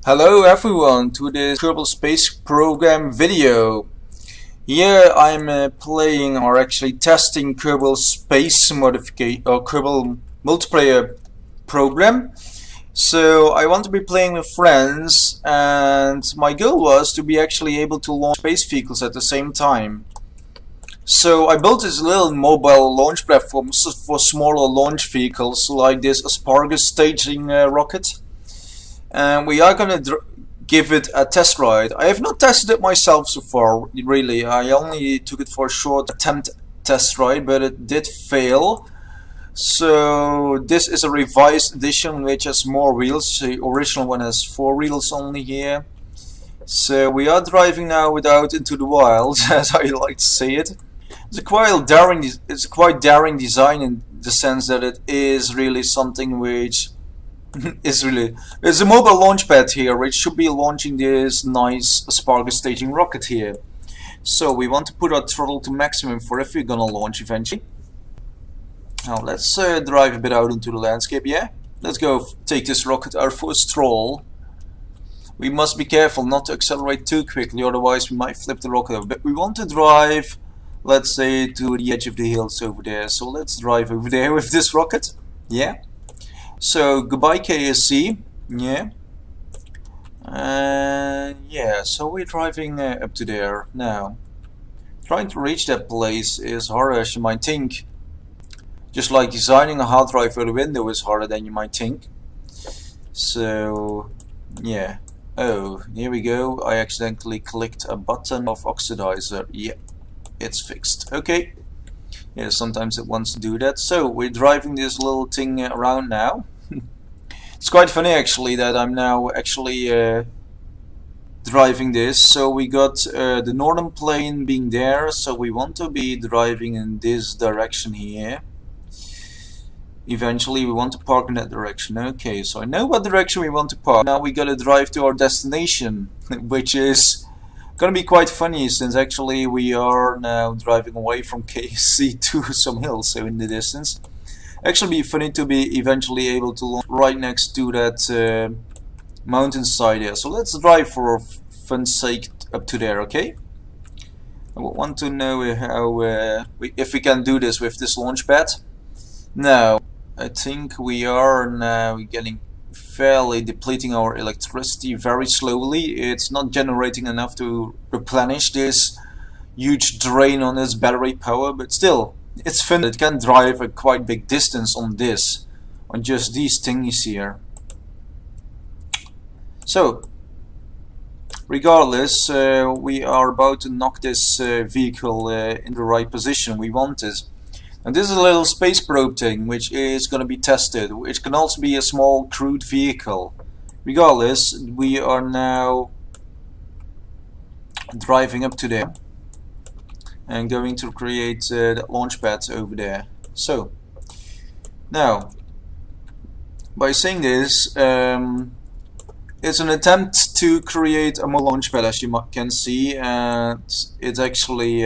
Hello everyone to this Kerbal Space Program video. Here I'm playing or actually testing Kerbal Space Modification or Kerbal multiplayer program. So I want to be playing with friends, and my goal was to be actually able to launch space vehicles at the same time. So I built this little mobile launch platform for smaller launch vehicles like this Asparagus staging rocket. And we are gonna give it a test ride. I have not tested it myself so far, really. I only took it for a short attempt test ride, but it did fail. So this is a revised edition which has more wheels. The original one has 4 wheels only here. So we are driving now without into the wild, as I like to say it. It's a quite daring design in the sense that it is really something which it's a mobile launch pad here which should be launching this nice Asparagus staging rocket here. So we want to put our throttle to maximum for if we're gonna launch eventually. Now let's drive a bit out into the landscape. Yeah, let's go take this rocket out for a stroll. We must be careful not to accelerate too quickly, otherwise we might flip the rocket over. But we want to drive, let's say, to the edge of the hills over there. So let's drive over there with this rocket. Yeah. So goodbye KSC, yeah, yeah. So we're driving up to there now. Trying to reach that place is harder as you might think. Just like designing a hard drive for the window is harder than you might think. So yeah. Oh, here we go. I accidentally clicked a button of oxidizer. Yeah, it's fixed. Okay. Yeah, sometimes it wants to do that. So we're driving this little thing around now. It's quite funny actually that I'm now actually driving this. So we got the northern plane being there, so we want to be driving in this direction here. Eventually we want to park in that direction. Okay, so I know what direction we want to park. Now we gotta drive to our destination, which is gonna be quite funny since actually we are now driving away from KC to some hills, so in the distance. Actually be funny to be eventually able to launch right next to that mountainside there. So let's drive for fun's sake up to there, okay? I want to know how if we can do this with this launch pad. Now, I think we are now getting fairly depleting our electricity very slowly. It's not generating enough to replenish this huge drain on its battery power, but still, it's fun. It can drive a quite big distance on this, on just these thingies here. So, regardless, we are about to knock this vehicle in the right position we want it. And this is a little space probe thing which is going to be tested, which can also be a small crewed vehicle. Regardless, we are now driving up to there and going to create that launch pad over there. So, now, by saying this, it's an attempt to create a more launch pad, as you can see, and it's actually,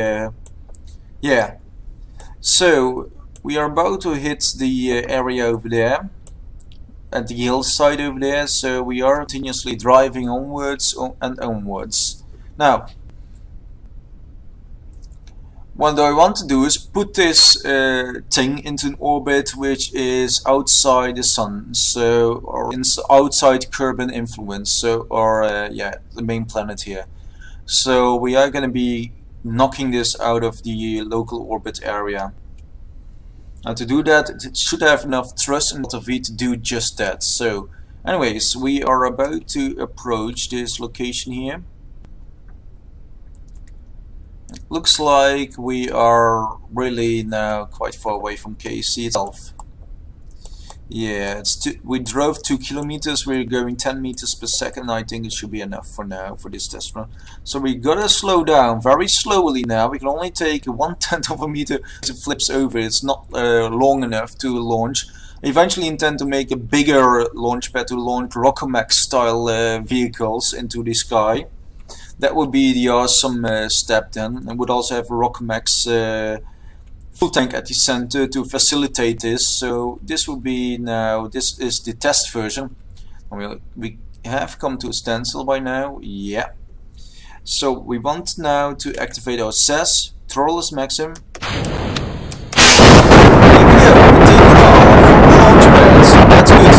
yeah. So, we are about to hit the area over there, at the hillside over there, so we are continuously driving onwards and onwards. Now, what I want to do is put this thing into an orbit which is outside the sun, so or outside Kerbal influence, so or yeah, the main planet here. So we are going to be knocking this out of the local orbit area. And to do that, it should have enough thrust and V to do just that. So, anyways, we are about to approach this location here. It looks like we are really now quite far away from KC itself. Yeah, we drove 2 kilometers, we're going 10 meters per second. I think it should be enough for now for this test run. So we gotta slow down very slowly now. We can only take 1/10 of a meter. It flips over, it's not long enough to launch. I eventually intend to make a bigger launch pad to launch Rockomax style vehicles into the sky. That would be the awesome step then, and would also have a Rockomax full tank at the center to facilitate this. So this will be now, this is the test version. We have come to a standstill by now. Yeah. So we want now to activate our SES, throttle is maximum. Here we go, we take it off Launchpad, so that's good.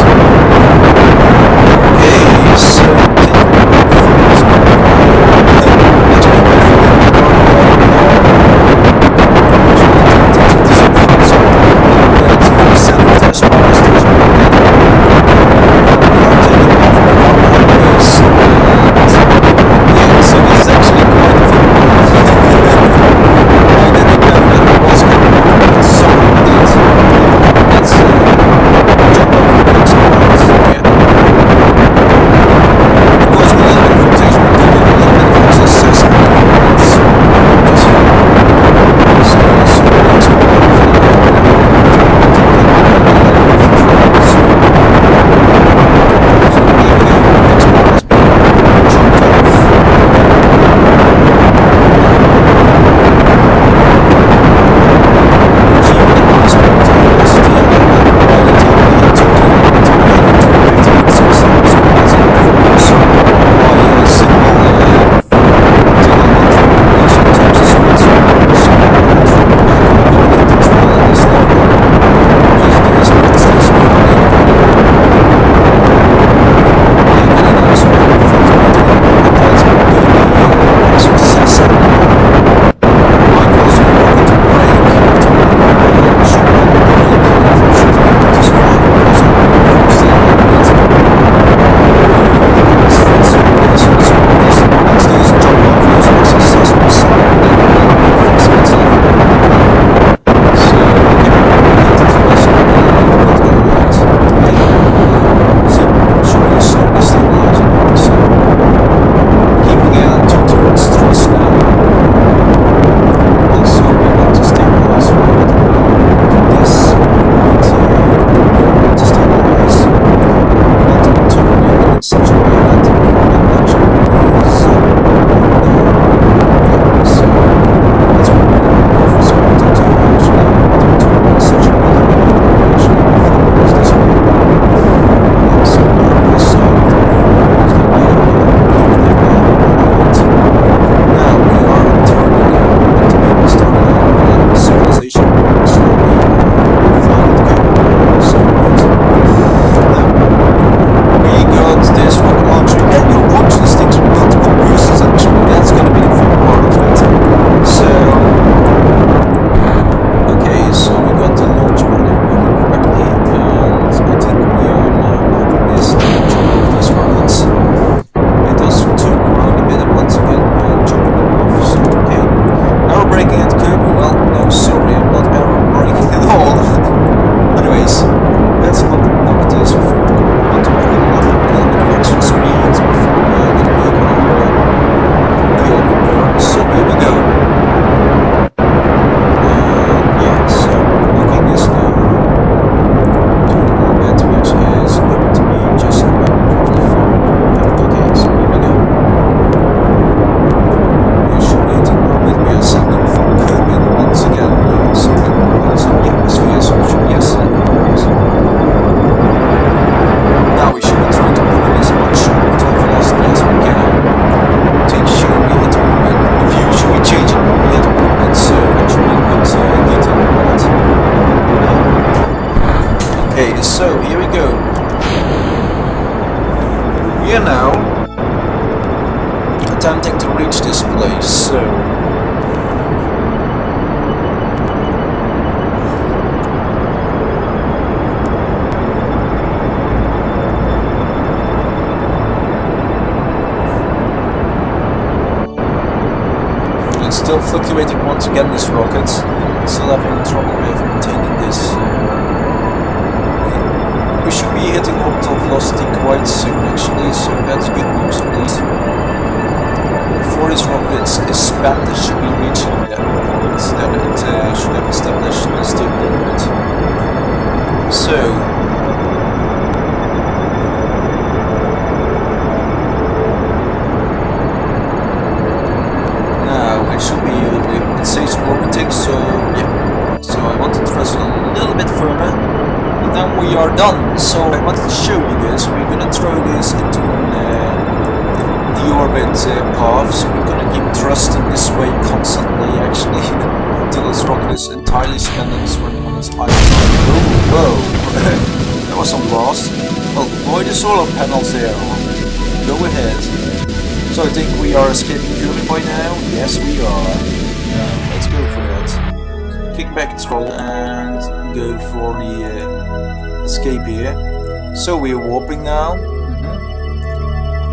Okay, so take it off. We are now attempting to reach this place, so it's still fluctuating once again, this rocket. Still having trouble with maintaining this. We should be hitting orbital velocity quite soon actually, so that's good news at least. Before this rocket is spent, it should be reaching that point that it should have established in a stable orbit. So now it should be, it says orbiting, so yeah. So I want to thrust a little bit further. And then we are done. So I wanted to show you this. We're gonna throw this into an orbit path, so we're gonna keep thrusting this way constantly, actually, until this rocket is entirely spent on its ion. Whoa, that was some blast. Well, avoid the solar panels there. Go ahead. So I think we are escaping Kerbal by now. Yes, we are. Let's go for that. Kick back throttle and go for the escape here. So we are warping now.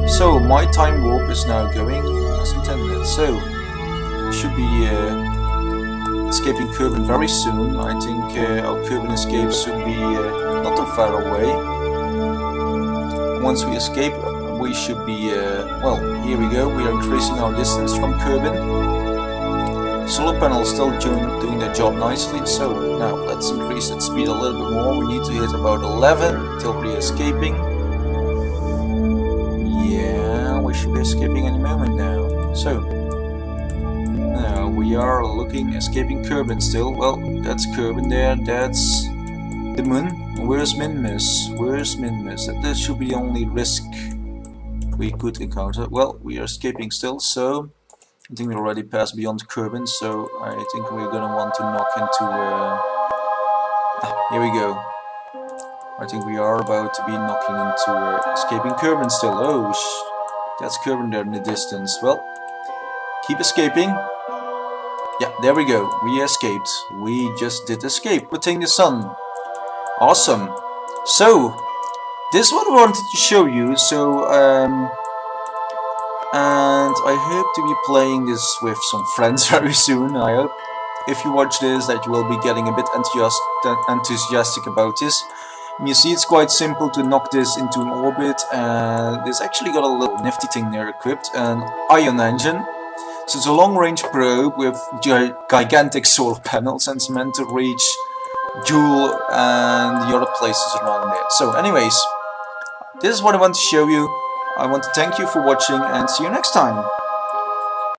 So my time warp is now going as intended. So we should be escaping Kerbal very soon. I think our Kerbal escape should be not too far away. Once we escape, we should be well, here we go. We are increasing our distance from Kerbal. Solar panel is still doing their job nicely. So now let's increase its speed a little bit more. We need to hit about 11 till we're escaping. Yeah, we should be escaping any moment now. So now we are escaping Kerbal still. Well, that's Kerbal there. That's the moon. Where's Minmus? Where's Minmus? That should be the only risk we could encounter. Well, we are escaping still, so I think we already passed beyond Kerbal, so I think we're gonna want to knock into here we go. I think we are about to be knocking into escaping Kerbal still. Oh, that's Kerbal there in the distance. Well, keep escaping. Yeah, there we go. We escaped. We just did escape. Putting the sun. Awesome. So this is what I wanted to show you. So and I hope to be playing this with some friends very soon. I hope if you watch this that you will be getting a bit enthusiastic about this. And you see, it's quite simple to knock this into an orbit, and it's actually got a little nifty thing there equipped, an ion engine. So it's a long-range probe with gigantic solar panels, and it's meant to reach Joule and the other places around there. So anyways, this is what I want to show you. I want to thank you for watching and see you next time.